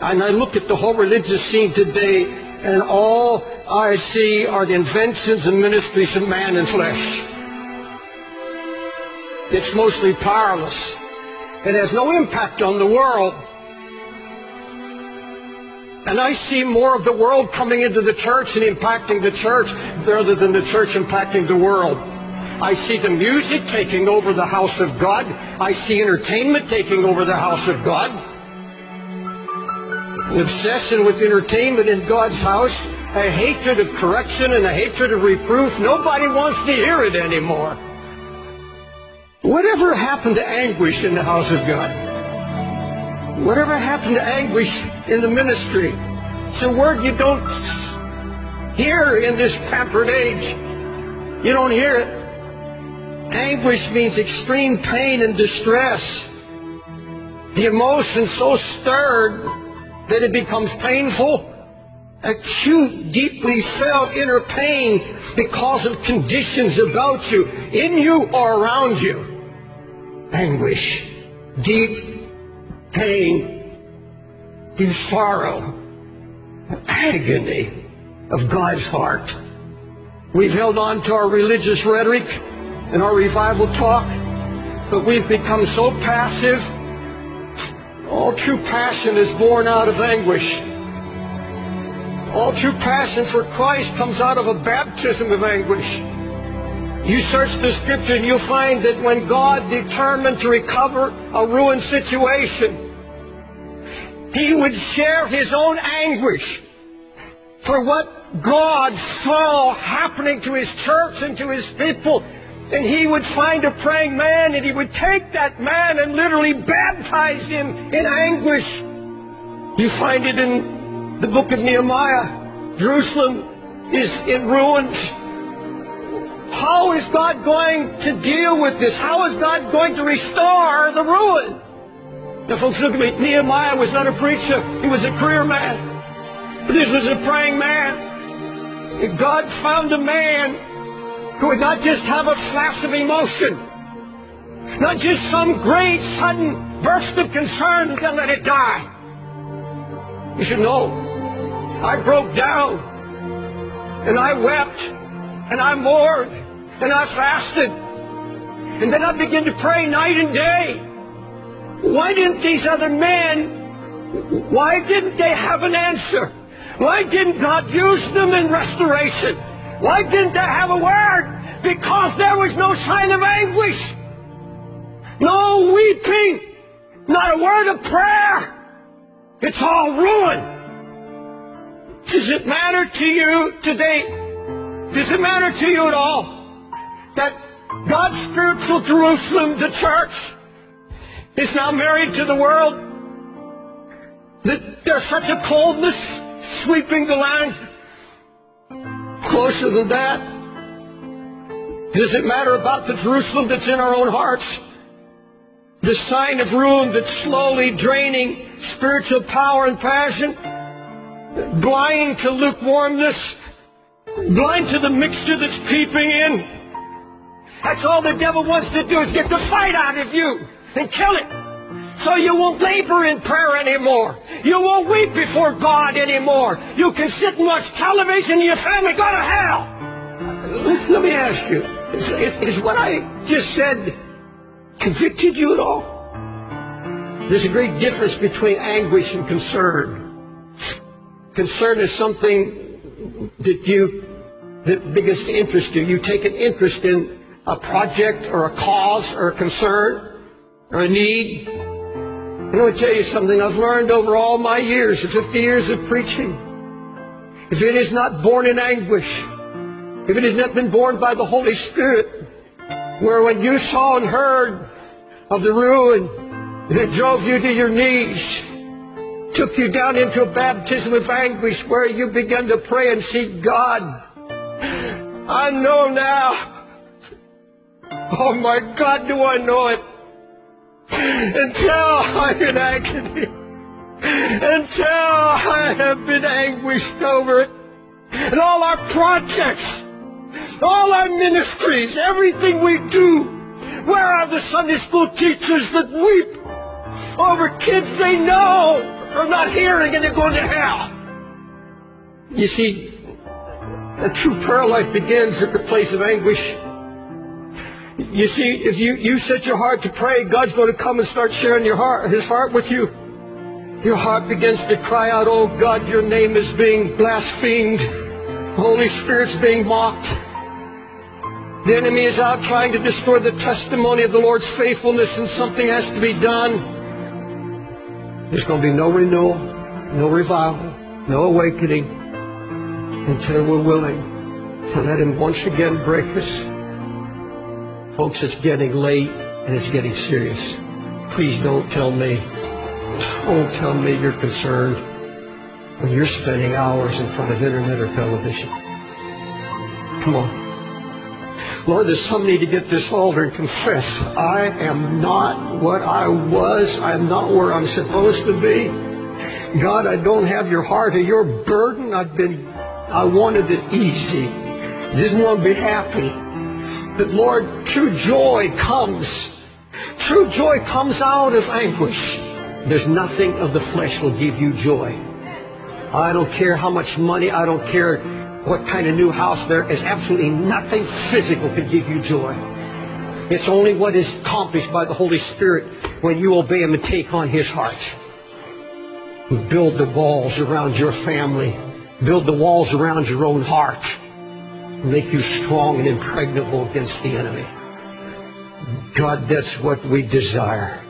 And I look at the whole religious scene today, and all I see are the inventions and ministries of man and flesh. It's mostly powerless. It has no impact on the world. And I see more of the world coming into the church and impacting the church rather than the church impacting the world. I see the music taking over the house of God. I see entertainment taking over the house of God. An obsession with entertainment in God's house, a hatred of correction and a hatred of reproof. Nobody wants to hear it anymore. Whatever happened to anguish in the house of God? Whatever happened to anguish in the ministry? It's a word you don't hear in this pampered age. You don't hear it. Anguish means extreme pain and distress. The emotion so stirred that it becomes painful. Acute, deeply felt inner pain because of conditions about you, in you or around you. Anguish, deep pain, deep sorrow, agony of God's heart. We've held on to our religious rhetoric and our revival talk, but we've become so passive. All true passion is born out of anguish. All true passion for Christ comes out of a baptism of anguish. You search the Scripture and you'll find that when God determined to recover a ruined situation, He would share His own anguish for what God saw happening to His church and to His people. And He would find a praying man, and He would take that man and literally baptize him in anguish. You find it in the book of Nehemiah. Jerusalem is in ruins. How is God going to deal with this? How is God going to restore the ruin? Now, folks, look at me. Nehemiah was not a preacher. He was a career man. But this was a praying man. And God found a man who would not just have a flash of emotion, not just some great sudden burst of concern and then let it die. You should know, I broke down, and I wept, and I mourned, and I fasted, and then I began to pray night and day. Why didn't these other men, why didn't they have an answer? Why didn't God use them in restoration? Why didn't they have a word? Because there was no sign of anguish. No weeping. Not a word of prayer. It's all ruin. Does it matter to you today? Does it matter to you at all that God's spiritual Jerusalem, the church, is now married to the world? That there's such a coldness sweeping the land? Closer than that, does it matter about the Jerusalem that's in our own hearts? The sign of ruin that's slowly draining spiritual power and passion, blind to lukewarmness, blind to the mixture that's creeping in. That's all the devil wants to do, is get the fight out of you and kill it. So you won't labor in prayer anymore. You won't weep before God anymore. You can sit and watch television and your family go to hell. Let me ask you, is what I just said convicted you at all? There's a great difference between anguish and concern. Concern is something that begins to interest you. You take an interest in a project or a cause or a concern or a need. I'm going to tell you something I've learned over all my years, 50 years of preaching. If it is not born in anguish, if it has not been born by the Holy Spirit, where when you saw and heard of the ruin that drove you to your knees, took you down into a baptism of anguish where you began to pray and seek God, I know now. Oh my God, do I know it. Until I'm in agony, until I have been anguished over it, and all our projects, all our ministries, everything we do, where are the Sunday school teachers that weep over kids they know or not hearing, and they're going to hell. You see, a true prayer life begins at the place of anguish. You see, if you set your heart to pray, God's going to come and start sharing His heart with you. Your heart begins to cry out, oh God, your name is being blasphemed. The Holy Spirit's being mocked. The enemy is out trying to destroy the testimony of the Lord's faithfulness, and something has to be done. There's going to be no renewal, no revival, no awakening until we're willing to let Him once again break us. Folks, it's getting late and it's getting serious. Please don't tell me. Don't tell me you're concerned when you're spending hours in front of internet or television. Come on. Lord, there's some need to get this altar and confess, I am not what I was. I'm not where I'm supposed to be. God, I don't have your heart or your burden. I wanted it easy. Didn't want to be happy. But Lord, true joy comes. True joy comes out of anguish. There's nothing of the flesh will give you joy. I don't care how much money, I don't care what kind of new house, there is absolutely nothing physical can give you joy. It's only what is accomplished by the Holy Spirit when you obey Him and take on His heart. Build the walls around your family. Build the walls around your own heart. Make you strong and impregnable against the enemy. God, that's what we desire.